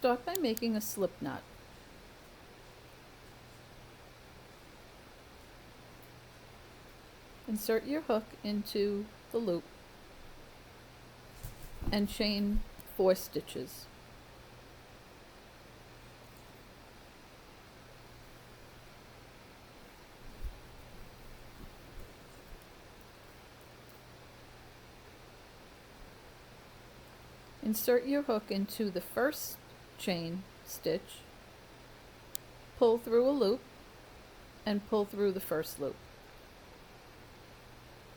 Start by making a slip knot. Insert your hook into the loop and chain 4 stitches. Insert your hook into the first chain stitch, pull through a loop, and pull through the first loop.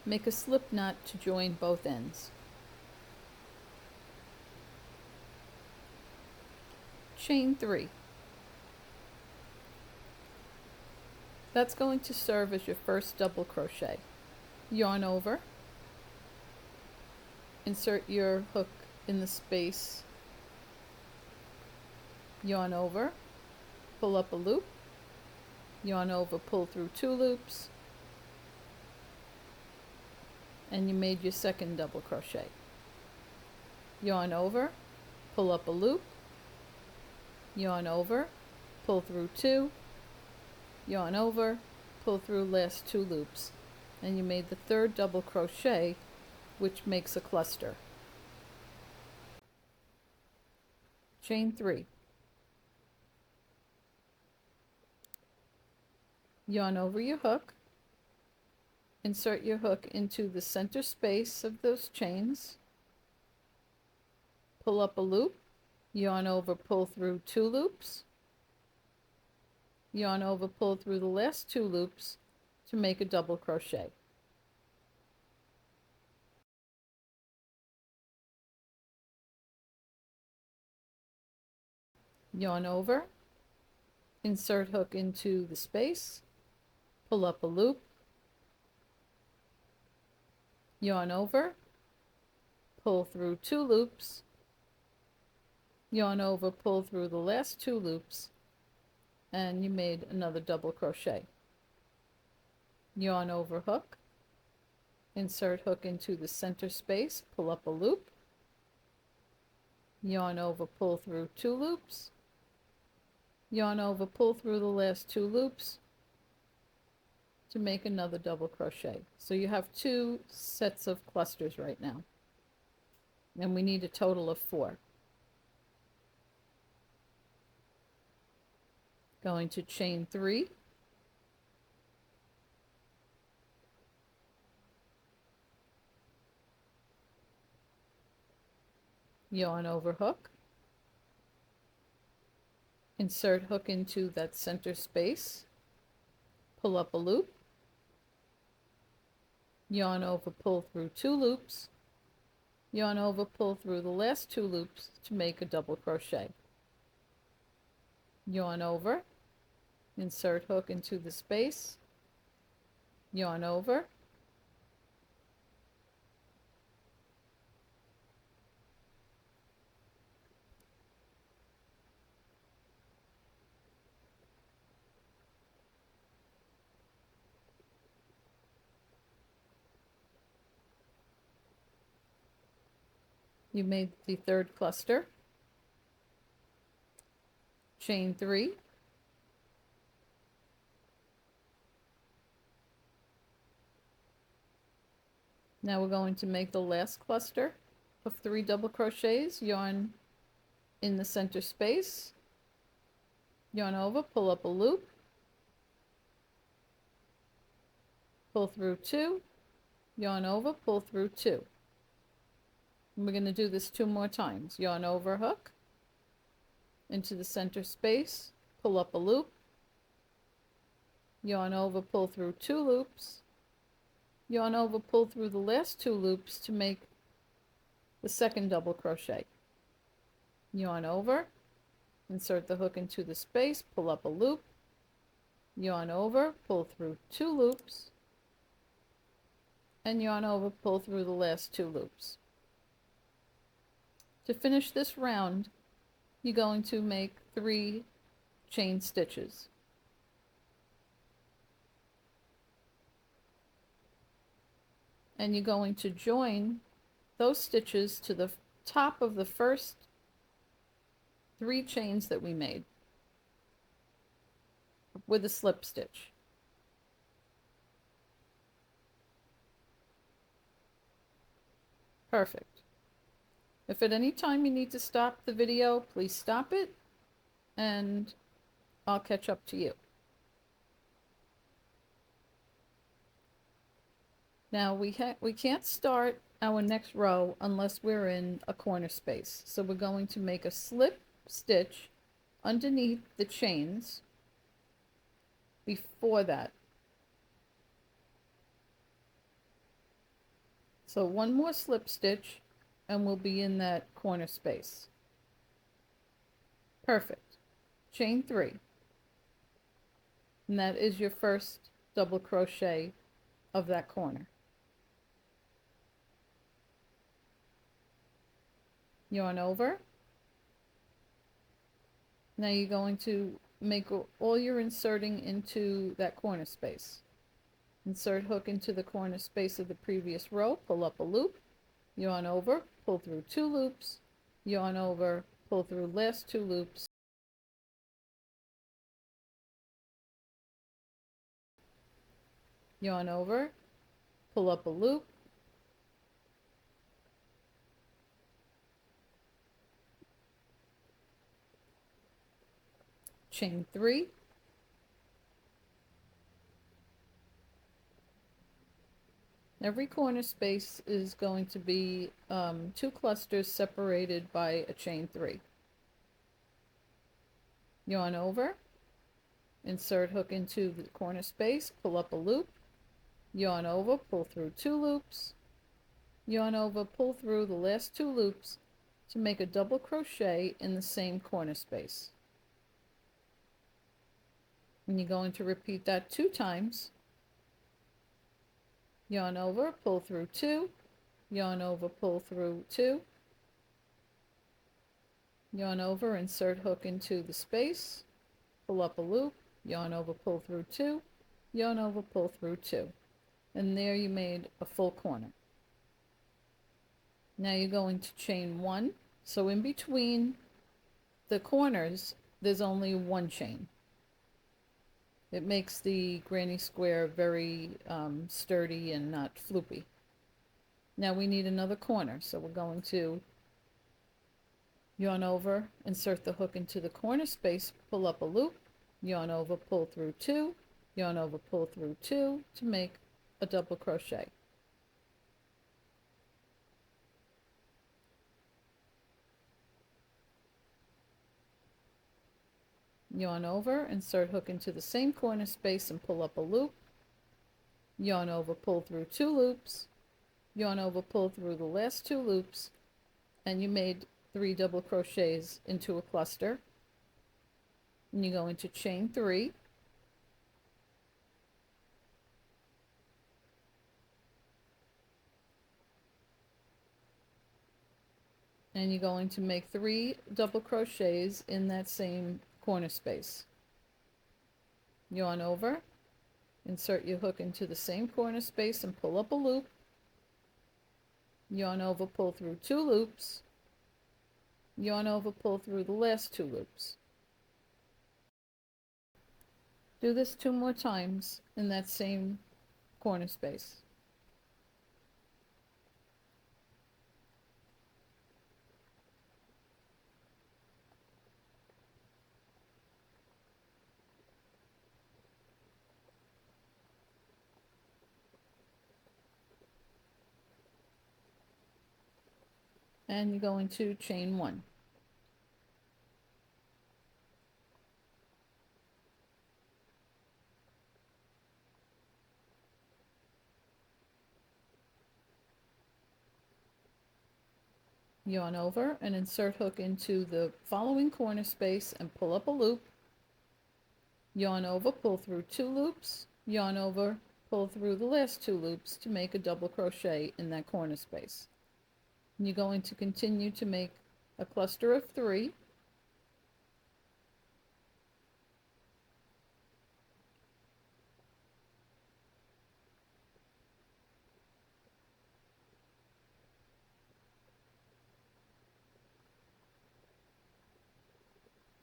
Make a slip knot to join both ends. Chain 3. That's going to serve as your first double crochet. Yarn over, insert your hook in the space, yarn over, pull up a loop, yarn over, pull through 2 loops, and you made your second double crochet. Yarn over, pull up a loop, yarn over, pull through 2, yarn over, pull through last 2 loops, and you made the third double crochet, which makes a cluster. Chain 3. Yarn over your hook, insert your hook into the center space of those chains, pull up a loop, yarn over, pull through 2 loops, yarn over, pull through the last 2 loops to make a double crochet. Yarn over, insert hook into the space, pull up a loop, yarn over, pull through 2 loops, yarn over, pull through the last 2 loops, and you made another double crochet. Yarn over hook, insert hook into the center space, pull up a loop, yarn over, pull through 2 loops, yarn over, pull through the last 2 loops to make another double crochet. So you have 2 sets of clusters right now, and we need a total of 4. Going to chain 3, yarn over hook, insert hook into that center space, pull up a loop, yarn over, pull through 2 loops, yarn over, pull through the last 2 loops to make a double crochet. Yarn over, insert hook into the space, yarn over, you made the third cluster. Chain 3, now we're going to make the last cluster of 3 double crochets. Yarn in the center space, yarn over, pull up a loop, pull through 2, yarn over, pull through 2. And we're going to do this 2 more times. Yarn over hook into the center space, pull up a loop, yarn over, pull through 2 loops, yarn over, pull through the last 2 loops to make the second double crochet. Yarn over, insert the hook into the space, pull up a loop, yarn over, pull through 2 loops, and yarn over, pull through the last 2 loops. To finish this round, you're going to make 3 chain stitches. And you're going to join those stitches to the top of the first 3 chains that we made with a slip stitch. Perfect. If at any time you need to stop the video, please stop it and I'll catch up to you. Now we can't start our next row unless we're in a corner space. So we're going to make a slip stitch underneath the chains before that. So one more slip stitch and we'll be in that corner space. Perfect. Chain 3. And that is your first double crochet of that corner. Yarn over. Now you're going to make all your inserting into that corner space. Insert hook into the corner space of the previous row, pull up a loop, yarn over, pull through 2 loops, yarn over, pull through last 2 loops, yarn over, pull up a loop, chain 3, every corner space is going to be 2 clusters separated by a chain 3. Yarn over, insert hook into the corner space, pull up a loop, yarn over, pull through 2 loops, yarn over, pull through the last 2 loops to make a double crochet in the same corner space. And you're going to repeat that 2 times. Yarn over, pull through 2, yarn over, pull through 2, yarn over, insert hook into the space, pull up a loop, yarn over, pull through 2, yarn over, pull through 2. And there you made a full corner. Now you're going to chain 1. So in between the corners, there's only 1 chain. It makes the granny square very sturdy and not floopy. Now we need another corner, so we're going to yarn over, insert the hook into the corner space, pull up a loop, yarn over, pull through 2, yarn over, pull through 2 to make a double crochet. Yarn over, insert hook into the same corner space and pull up a loop, yarn over, pull through 2 loops, yarn over, pull through the last 2 loops, and you made 3 double crochets into a cluster. And you go into chain 3, and you're going to make 3 double crochets in that same corner space. Yarn over, insert your hook into the same corner space and pull up a loop, yarn over, pull through 2 loops, yarn over, pull through the last 2 loops. Do this 2 more times in that same corner space. And you're going to chain 1. Yarn over and insert hook into the following corner space and pull up a loop, yarn over, pull through 2 loops, yarn over, pull through the last 2 loops to make a double crochet in that corner space. And you're going to continue to make a cluster of 3.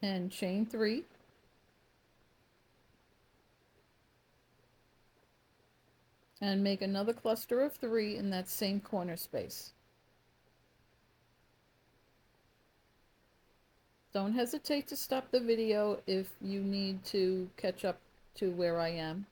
and chain 3, and make another cluster of 3 in that same corner space. Don't hesitate to stop the video if you need to catch up to where I am.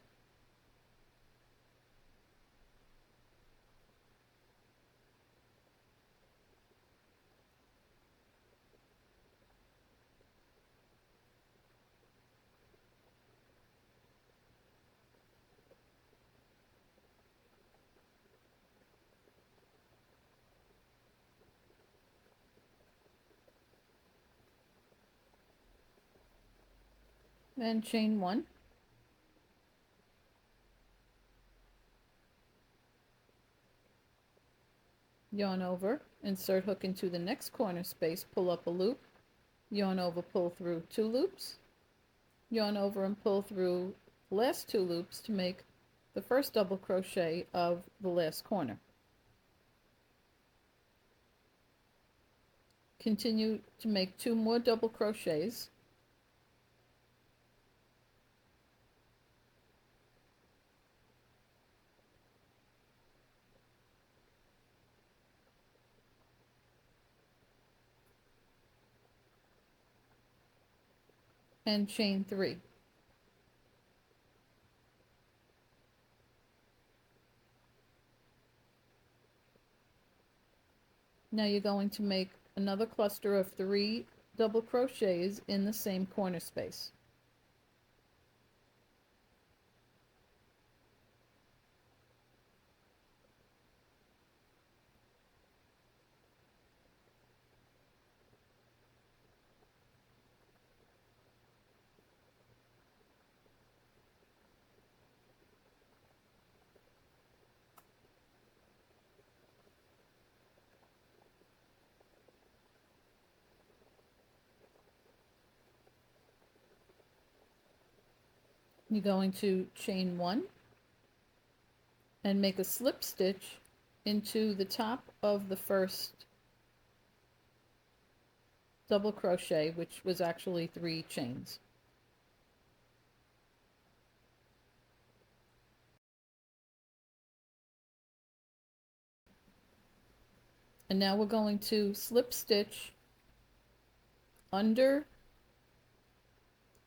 And chain 1, yarn over, insert hook into the next corner space, pull up a loop, yarn over, pull through 2 loops, yarn over and pull through the last 2 loops to make the first double crochet of the last corner. Continue to make 2 more double crochets, and chain 3. Now you're going to make another cluster of 3 double crochets in the same corner space. You're going to chain 1 and make a slip stitch into the top of the first double crochet, which was actually 3 chains. And now we're going to slip stitch under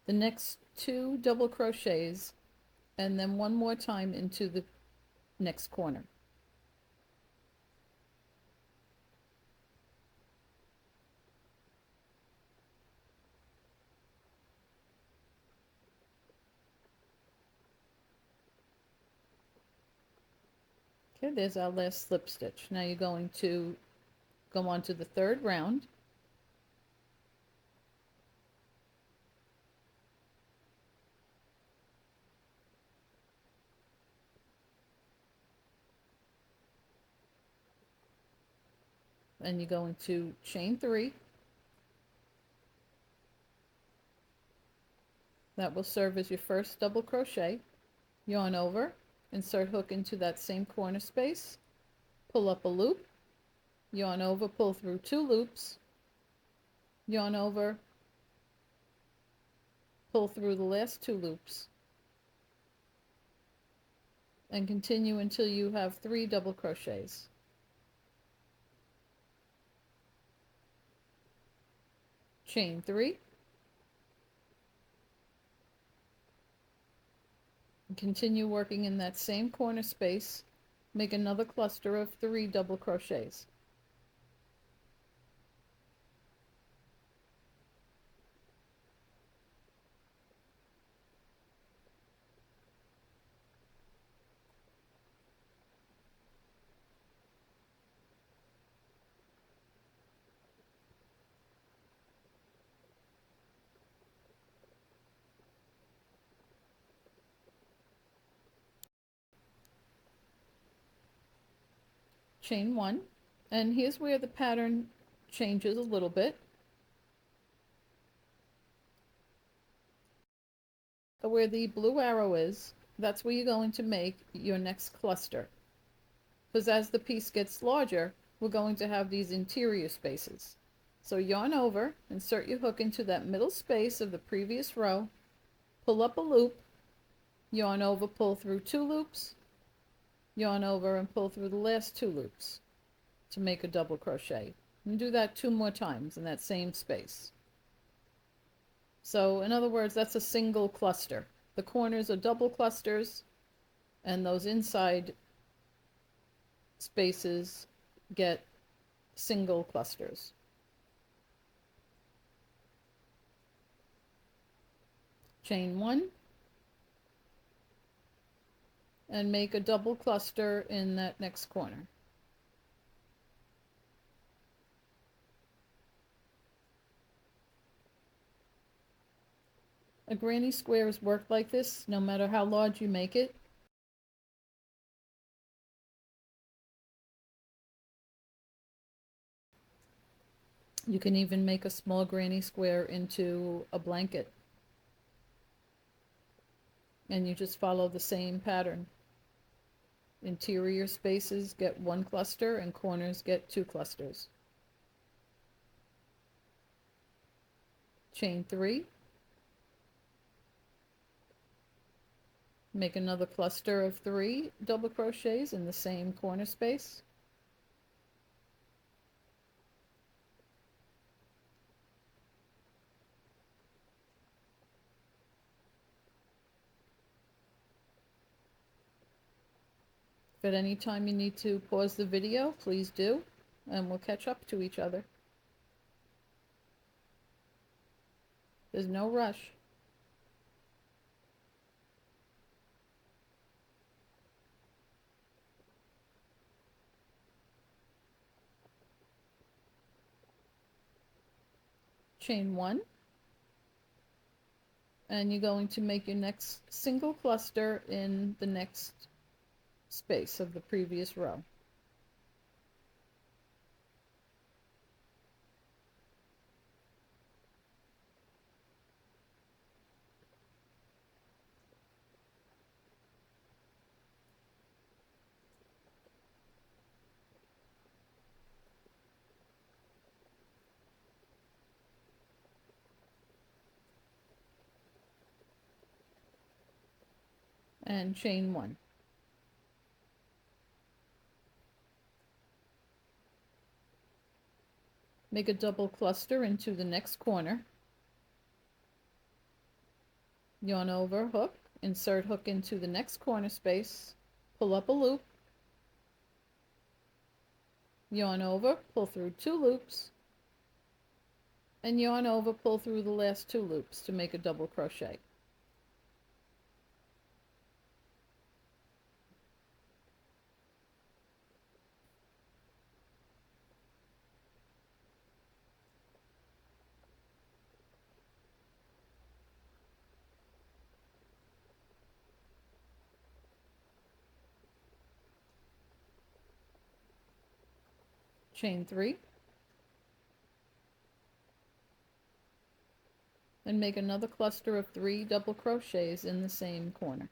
the next 2 double crochets and then one more time into the next corner. Okay, there's our last slip stitch. Now you're going to go on to the 3rd round. And you're going to chain 3. That will serve as your first double crochet. Yarn over, insert hook into that same corner space, pull up a loop, yarn over, pull through 2 loops, yarn over, pull through the last 2 loops, and continue until you have 3 double crochets. Chain 3, and continue working in that same corner space. Make another cluster of 3 double crochets. Chain 1, and here's where the pattern changes a little bit. Where the blue arrow is, that's where you're going to make your next cluster, because as the piece gets larger, we're going to have these interior spaces. So yarn over, insert your hook into that middle space of the previous row, pull up a loop, yarn over, pull through 2 loops, yarn over and pull through the last 2 loops to make a double crochet. And do that 2 more times in that same space. So in other words, that's a single cluster. The corners are double clusters, and those inside spaces get single clusters. Chain 1 and make a double cluster in that next corner. A granny square is worked like this no matter how large you make it. You can even make a small granny square into a blanket. And you just follow the same pattern. Interior spaces get 1 cluster and corners get 2 clusters. Chain 3. Make another cluster of 3 double crochets in the same corner space. If at any time you need to pause the video, please do, and we'll catch up to each other. There's no rush. Chain 1, and you're going to make your next single cluster in the next space of the previous row. And chain 1. Make a double cluster into the next corner. Yarn over, hook, insert hook into the next corner space, pull up a loop, yarn over, pull through 2 loops, and yarn over, pull through the last 2 loops to make a double crochet. Chain 3, and make another cluster of 3 double crochets in the same corner.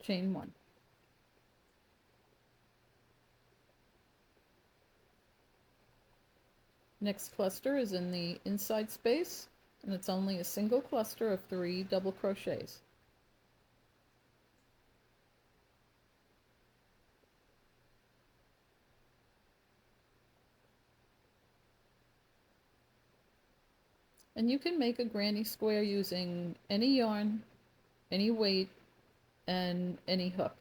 Chain 1. Next cluster is in the inside space, and it's only a single cluster of 3 double crochets. And you can make a granny square using any yarn, any weight, and any hook.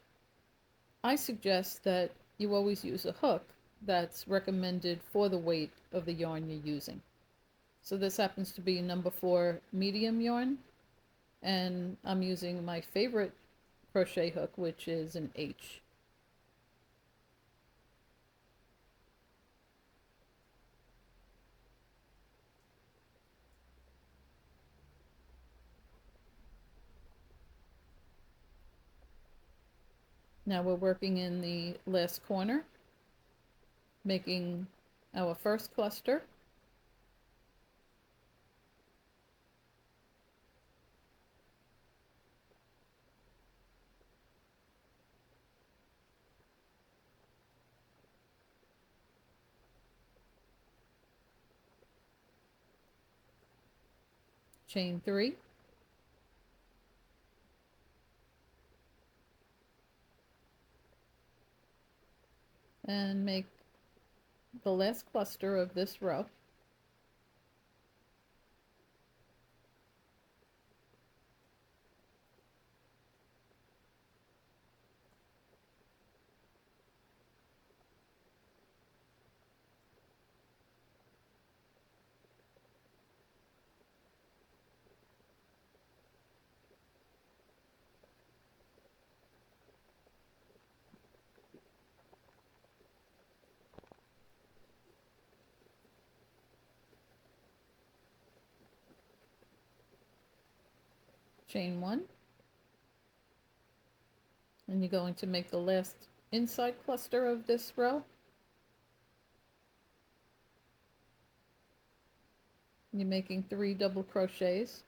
I suggest that you always use a hook that's recommended for the weight of the yarn you're using. So this happens to be number 4 medium yarn, and I'm using my favorite crochet hook, which is an H. Now we're working in the last corner, making our first cluster. Chain 3, and make the last cluster of this row. Chain 1, and you're going to make the last inside cluster of this row. You're making 3 double crochets.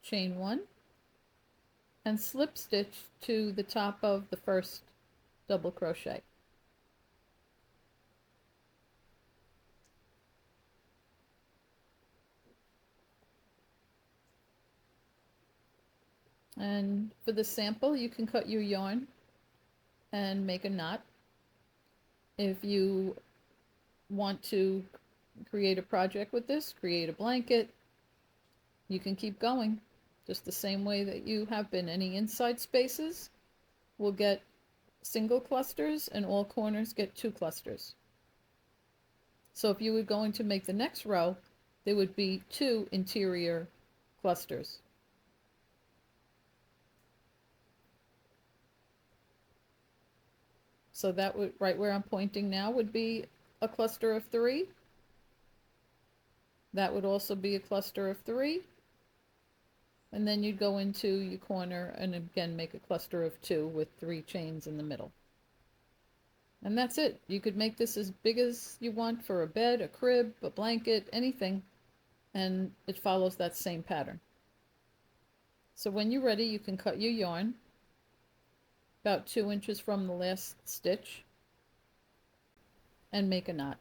Chain 1, and slip stitch to the top of the first double crochet. And for the sample, you can cut your yarn and make a knot. If you want to create a project with this, create a blanket, you can keep going just the same way that you have been. Any inside spaces will get single clusters, and all corners get 2 clusters. So if you were going to make the next row, there would be 2 interior clusters. So that would, right where I'm pointing now, would be a cluster of 3. That would also be a cluster of 3. And then you'd go into your corner and again make a cluster of 2 with 3 chains in the middle. And that's it. You could make this as big as you want for a bed, a crib, a blanket, anything, and it follows that same pattern. So when you're ready, you can cut your yarn about 2 inches from the last stitch and make a knot.